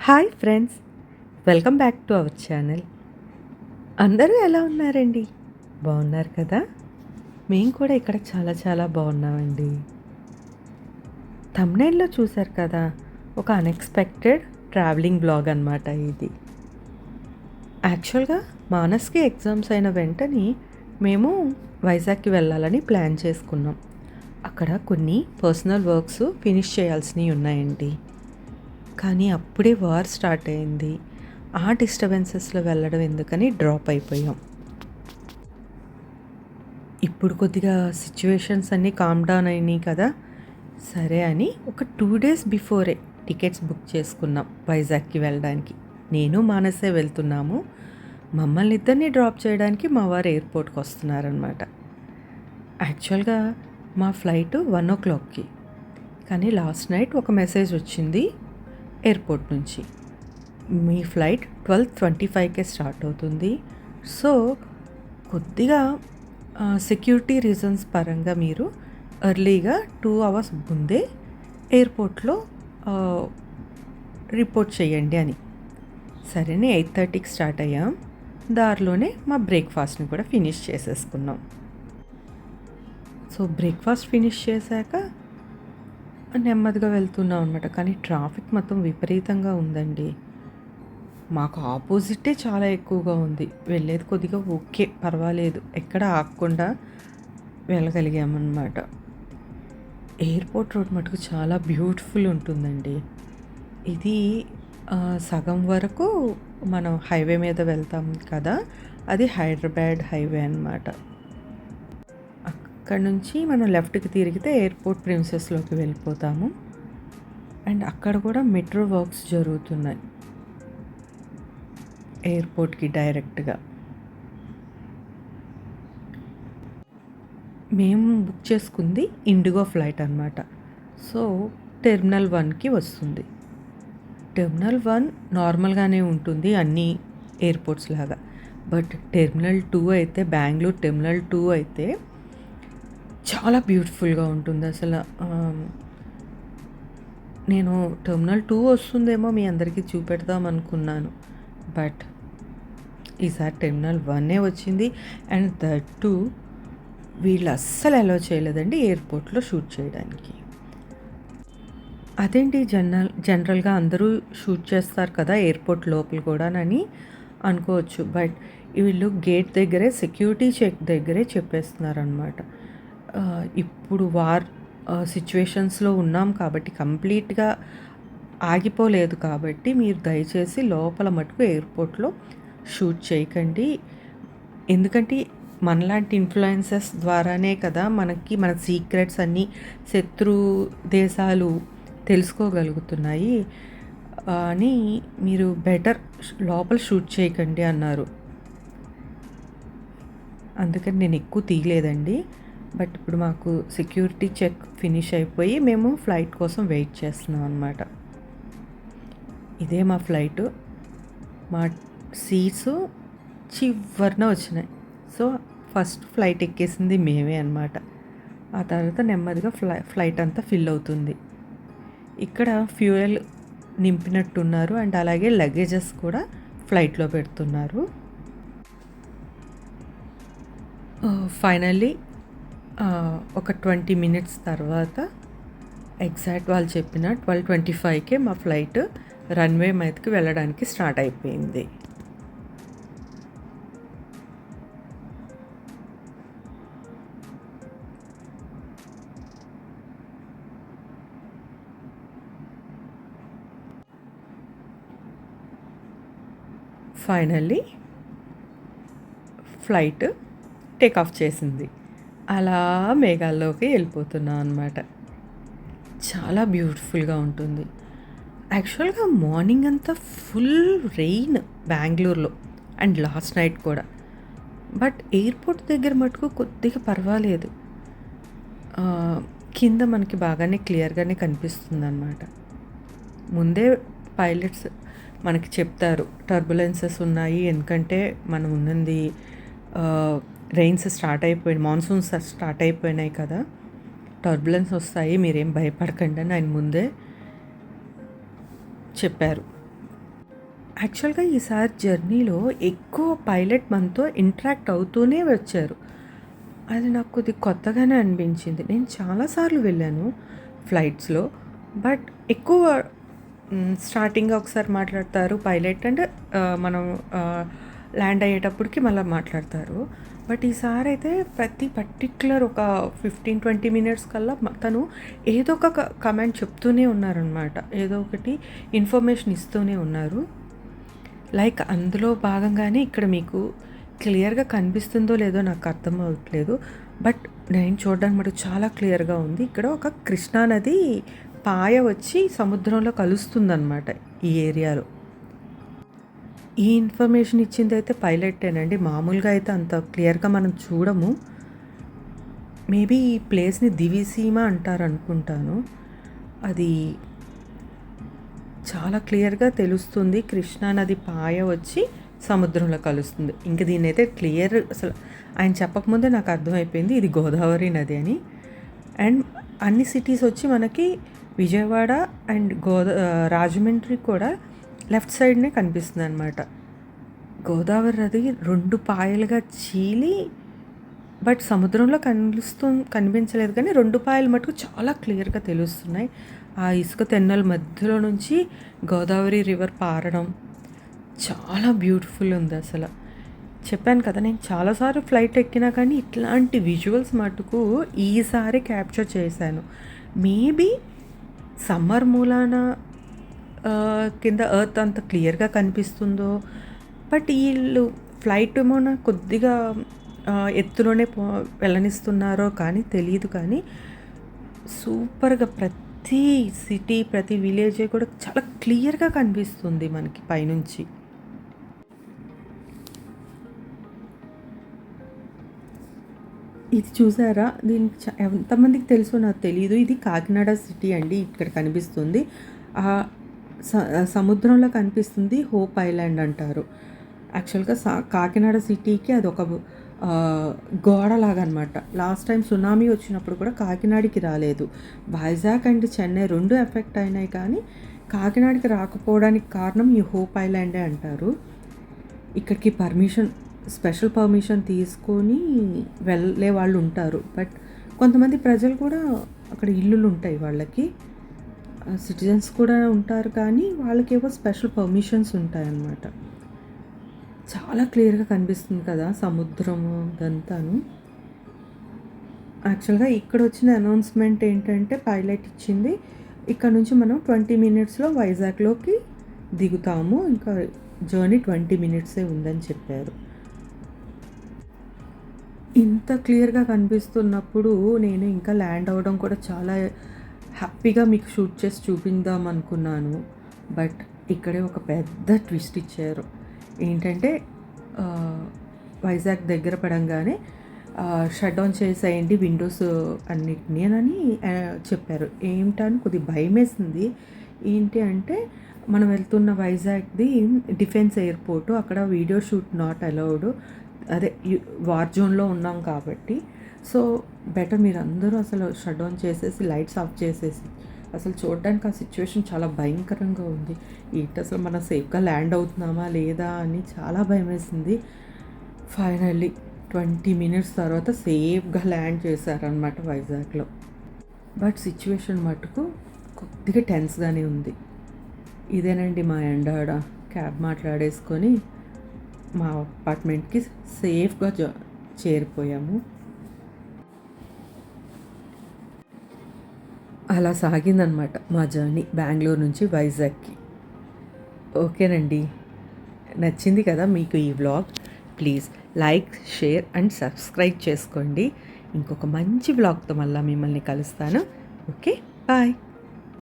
Hi friends, welcome back to our channel. అందరూ ఎలా ఉన్నారండి? బాగున్నారు కదా? మేము కూడా ఇక్కడ చాలా చాలా బాగున్నామండి. థంబ్‌నెయిల్‌లో చూసారు కదా, ఒక అన్‌ఎక్స్‌పెక్టెడ్ ట్రావెలింగ్ బ్లాగ్ అనమాట ఇది. యాక్చువల్‌గా మానస్‌కి ఎగ్జామ్స్ అయిన వెంటనే మేము వైజాగ్‌కి వెళ్ళాలని ప్లాన్ చేసుకున్నాం. అక్కడ కొన్ని పర్సనల్ వర్క్స్ ఫినిష్ చేయాల్సినవి ఉన్నాయండి. కానీ అప్పుడే వార్ స్టార్ట్ అయింది. ఆ డిస్టర్బెన్సెస్‌లో వెళ్ళడం ఎందుకని డ్రాప్ అయిపోయాం. ఇప్పుడు కొద్దిగా సిట్యుయేషన్స్ అన్నీ కామ్ డౌన్ అయినాయి కదా! సరే అని ఒక 2 డేస్ బిఫోరే టికెట్స్ బుక్ చేసుకున్నాం వైజాగ్‌కి వెళ్ళడానికి. నేను, మానసే వెళ్తున్నాము. మమ్మల్ని ఇద్దరిని డ్రాప్ చేయడానికి మా వారు ఎయిర్‌పోర్ట్‌కి వస్తున్నారనమాట. యాక్చువల్‌గా మా ఫ్లైట్ 1:00కి. కానీ లాస్ట్ నైట్ ఒక మెసేజ్ వచ్చింది ఎయిర్‌పోర్ట్ నుంచి. మీ ఫ్లైట్ 12:25కే స్టార్ట్ అవుతుంది. సో, కొద్దిగా సెక్యూరిటీ రీజన్స్ పరంగా మీరు ఎర్లీగా 2 అవర్స్ ముందే ఎయిర్‌పోర్ట్‌లో ఆహ్, రిపోర్ట్ చేయండి అని. సరే అని 8:30కి స్టార్ట్ అయ్యాం. దారిలోనే మా బ్రేక్‌ఫాస్ట్‌ని కూడా ఫినిష్ చేసేసుకున్నాం. సో, బ్రేక్‌ఫాస్ట్ ఫినిష్ చేశాక నెమ్మదిగా వెళ్తున్నాం అనమాట. కానీ ట్రాఫిక్ మాత్రం విపరీతంగా ఉందండి. మాకు ఆపోజిటే చాలా ఎక్కువగా ఉంది. వెళ్ళేది కొద్దిగా ఓకే, పర్వాలేదు. ఎక్కడ ఆగకుండా వెళ్ళగలిగామన్నమాట. ఎయిర్‌పోర్ట్ రోడ్ మటుకు చాలా బ్యూటిఫుల్ ఉంటుందండి. ఇది సగం వరకు మనం హైవే మీద వెళ్తాం కదా! అది హైదరాబాద్ హైవే అనమాట. అక్కడ నుంచి మనం లెఫ్ట్‌కి తిరిగితే ఎయిర్‌పోర్ట్ ప్రిన్సెస్‌లోకి వెళ్ళిపోతాము. అండ్ అక్కడ కూడా మెట్రో వర్క్స్ జరుగుతున్నాయి ఎయిర్‌పోర్ట్‌కి డైరెక్ట్‌గా. మేము బుక్ చేసుకుంది ఇండిగో ఫ్లైట్ అనమాట. సో, టెర్మినల్ 1కి వస్తుంది. టెర్మినల్ 1 నార్మల్‌గానే ఉంటుంది అన్ని ఎయిర్‌పోర్ట్స్ లాగా. బట్ టెర్మినల్ 2 అయితే, బెంగుళూరు టెర్మినల్ 2 అయితే చాలా బ్యూటిఫుల్‌గా ఉంటుంది అసల. నేను టెర్మినల్ 2 వస్తుందేమో మీ అందరికీ చూపెడదాం అనుకున్నాను. బట్ ఈసారి టెర్మినల్ 1ఏ వచ్చింది. అండ్ దట్ టూ వీళ్ళు అస్సలు అలౌ చేయలేదండి ఎయిర్‌పోర్ట్‌లో షూట్ చేయడానికి. అదేంటి జనరల్‌గా అందరూ షూట్ చేస్తారు కదా ఎయిర్‌పోర్ట్ లోపల కూడానని అనుకోవచ్చు. బట్ వీళ్ళు గేట్ దగ్గరే, సెక్యూరిటీ చెక్ దగ్గరే చెప్పేస్తున్నారనమాట. ఇప్పుడు వార్ సిట్యుయేషన్స్‌లో ఉన్నాం కాబట్టి కంప్లీట్‌గా ఆగిపోలేదు కాబట్టి మీరు దయచేసి లోపల మటుకు ఎయిర్‌పోర్ట్‌లో షూట్ చేయకండి. ఎందుకంటే మనలాంటి ఇన్‌ఫ్లుయెన్సర్స్ ద్వారానే కదా మనకి మన సీక్రెట్స్ అన్నీ శత్రు దేశాలు తెలుసుకోగలుగుతున్నాయి అని మీరు బెటర్ లోపల షూట్ చేయకండి అన్నారు. అందుకని నేను ఎక్కువ తీయలేదండి. బట్ ఇప్పుడు మాకు సెక్యూరిటీ చెక్ ఫినిష్ అయిపోయి మేము ఫ్లైట్ కోసం వెయిట్ చేస్తున్నాం అనమాట. ఇదే మా ఫ్లైటు. మా సీట్స్ చివరన వచ్చినాయి. సో, ఫస్ట్ ఫ్లైట్ ఎక్కేసింది మేమే అనమాట. ఆ తర్వాత నెమ్మదిగా ఫ్లైట్ అంతా ఫిల్ అవుతుంది. ఇక్కడ ఫ్యూయల్ నింపినట్టున్నారు అండ్ అలాగే లగేజెస్ కూడా ఫ్లైట్లో పెడుతున్నారు. ఫైనల్లీ ఒక 20 మినిట్స్ తర్వాత ఎగ్జాక్ట్ వాళ్ళు చెప్పిన 12:25కే మా ఫ్లైట్ రన్వే మీదకి వెళ్ళడానికి స్టార్ట్ అయిపోయింది. ఫైనల్లీ ఫ్లైట్ టేక్ ఆఫ్ చేసింది. అలా మేఘాల్లోకి వెళ్ళిపోతున్నాం అనమాట. చాలా బ్యూటిఫుల్గా ఉంటుంది. యాక్చువల్గా మార్నింగ్ అంతా ఫుల్ రెయిన్ బెంగుళూరులో అండ్ లాస్ట్ నైట్ కూడా. బట్ ఎయిర్‌పోర్ట్ దగ్గర మటుకు కొద్దిగా పర్వాలేదు. కింద మనకి బాగానే క్లియర్‌గానే కనిపిస్తుందన్నమాట. ముందే పైలట్స్ మనకి చెప్తారు టర్బులెన్సెస్ ఉన్నాయి. ఎందుకంటే మనం ఉన్నది రెయిన్స్ స్టార్ట్ అయిపోయి మాన్సూన్స్ స్టార్ట్ అయిపోయినాయి కదా! టర్బులెన్స్ వస్తాయి, మీరేం భయపడకండి అని ఆయన ముందే చెప్పారు. యాక్చువల్‌గా ఈసారి జర్నీలో ఎక్కువ పైలట్ మనతో ఇంటరాక్ట్ అవుతూనే వచ్చారు. అది నాకు కొద్దిగా కొత్తగానే అనిపించింది. నేను చాలా సార్లు వెళ్ళాను ఫ్లైట్స్‌లో. బట్ ఎక్కువ స్టార్టింగ్‌గా ఒకసారి మాట్లాడతారు పైలట్ అంటే మనం ఆహ్, ల్యాండ్ అయ్యేటప్పటికి మళ్ళా మాట్లాడతారు. బట్ ఈసారైతే ప్రతి పర్టిక్యులర్ ఒక 15, 20 మినిట్స్ కల్లా తను ఏదో ఒక కమెంట్ చెప్తూనే ఉన్నారనమాట. ఏదో ఒకటి ఇన్ఫర్మేషన్ ఇస్తూనే ఉన్నారు. లైక్ అందులో భాగంగానే ఇక్కడ మీకు క్లియర్‌గా కనిపిస్తుందో లేదో నాకు అర్థం అవ్వట్లేదు. బట్ నేను చూడడానికి మటుకు చాలా క్లియర్‌గా ఉంది. ఇక్కడ ఒక కృష్ణా నది పాయ వచ్చి సముద్రంలో కలుస్తుందనమాట ఈ ఏరియాలో. ఈ ఇన్ఫర్మేషన్ ఇచ్చిందైతే పైలట్టేనండి. మామూలుగా అయితే అంత క్లియర్‌గా మనం చూడము. మేబీ ఈ ప్లేస్‌ని దివిసీమ అంటారనుకుంటాను. అది చాలా క్లియర్‌గా తెలుస్తుంది. కృష్ణా నది పాయ వచ్చి సముద్రంలో కలుస్తుంది. ఇంక దీన్నైతే క్లియర్ అసలు ఆయన చెప్పకముందే నాకు అర్థమైపోయింది ఇది గోదావరి నది అని. అండ్ అన్ని సిటీస్ వచ్చి మనకి విజయవాడ అండ్ రాజమండ్రి కూడా లెఫ్ట్ సైడ్‌నే కనిపిస్తుందనమాట. గోదావరి నది 2 పాయలుగా చీలి బట్ సముద్రంలో కనిపించలేదు కానీ 2 పాయలు మటుకు చాలా క్లియర్‌గా తెలుస్తున్నాయి. ఆ ఇసుక తెన్నెల మధ్యలో నుంచి గోదావరి రివర్ పారడం చాలా బ్యూటిఫుల్ ఉంది అసలు. చెప్పాను కదా నేను చాలాసార్లు ఫ్లైట్ ఎక్కినా కానీ ఇట్లాంటి విజువల్స్ మటుకు ఈసారి క్యాప్చర్ చేశాను. మేబీ సమ్మర్ మూలాన కింద ఎర్త్ అంత క్లియర్‌గా కనిపిస్తుందో, బట్ ఈళ్ళు ఫ్లైట్ ఏమో కొద్దిగా ఎత్తులోనే వెళ్ళనిస్తున్నారో కానీ తెలీదు కానీ సూపర్‌గా ప్రతి సిటీ, ప్రతి విలేజ్ కూడా చాలా క్లియర్‌గా కనిపిస్తుంది మనకి పైనుంచి. ఇది చూసారా? దీనికి ఎంతమందికి తెలుసో నాకు తెలీదు. ఇది కాకినాడ సిటీ అండి. ఇక్కడ కనిపిస్తుంది. సముద్రంలో కనిపిస్తుంది హోప్ ఐలాండ్ అంటారు. యాక్చువల్‌గా కాకినాడ సిటీకి అదొక గోడలాగా అనమాట. లాస్ట్ టైం సునామీ వచ్చినప్పుడు కూడా కాకినాడకి రాలేదు. వైజాగ్ అండ్ చెన్నై 2 ఎఫెక్ట్ అయినాయి కానీ కాకినాడకి రాకపోవడానికి కారణం ఈ హోప్ ఐలాండే అంటారు. ఇక్కడికి స్పెషల్ పర్మిషన్ తీసుకొని వెళ్ళే వాళ్ళు ఉంటారు. బట్ కొంతమంది ప్రజలు కూడా అక్కడ ఇల్లులు ఉంటాయి వాళ్ళకి. సిటిజన్స్ కూడా ఉంటారు కానీ వాళ్ళకేవో స్పెషల్ పర్మిషన్స్ ఉంటాయన్నమాట. చాలా క్లియర్‌గా కనిపిస్తుంది కదా సముద్రము ఇదంతాను. యాక్చువల్‌గా ఇక్కడ వచ్చిన అనౌన్స్‌మెంట్ ఏంటంటే పైలట్ ఇచ్చింది ఇక్కడ నుంచి మనం 20 మినిట్స్‌లో వైజాగ్‌లోకి దిగుతాము. ఇంకా జర్నీ 20 మినిట్సే ఉందని చెప్పారు. ఇంత క్లియర్‌గా కనిపిస్తున్నప్పుడు నేను ఇంకా ల్యాండ్ అవ్వడం కూడా చాలా హ్యాపీగా మీకు షూట్ చేసి చూపిందాం అనుకున్నాను. బట్ ఇక్కడే ఒక పెద్ద ట్విస్ట్ ఇచ్చారు. ఏంటంటే వైజాగ్ దగ్గర పడంగానే షట్ డౌన్ చేసేయండి విండోస్ అన్నిటిని అని చెప్పారు. ఏంటని కొద్దిగా భయమేసింది. ఏంటి అంటే మనం వెళ్తున్న వైజాగ్‌ది డిఫెన్స్ ఎయిర్‌పోర్టు. అక్కడ వీడియో షూట్ నాట్ అలౌడ్. అదే వార్ జోన్‌లో ఉన్నాం కాబట్టి. సో బెటర్ మీరందరూ అసలు షట్ డౌన్ చేసేసి లైట్స్ ఆఫ్ చేసేసి అసలు చూడడానికి ఆ సిచ్యువేషన్ చాలా భయంకరంగా ఉంది. ఏంటి అసలు మనం సేఫ్గా ల్యాండ్ అవుతున్నామా లేదా అని చాలా భయమేసింది. ఫైనల్లీ 20 మినిట్స్ తర్వాత సేఫ్గా ల్యాండ్ చేశారనమాట వైజాగ్లో. బట్ సిచ్యువేషన్ మటుకు కొద్దిగా టెన్స్గానే ఉంది. ఇదేనండి మా ఎండాడ క్యాబ్ మాట్లాడేసుకొని మా అపార్ట్మెంట్కి సేఫ్గా చేరిపోయాము. అలా సాగిందనమాట మా జర్నీ బెంగళూరు నుంచి వైజాగ్కి. ఓకేనండి, నచ్చింది కదా మీకు ఈ vlog? Please like, share and subscribe చేసుకోండి. ఇంకొక మంచి వ్లాగ్తో మళ్ళీ మిమ్మల్ని కలుస్తాను. Okay, bye.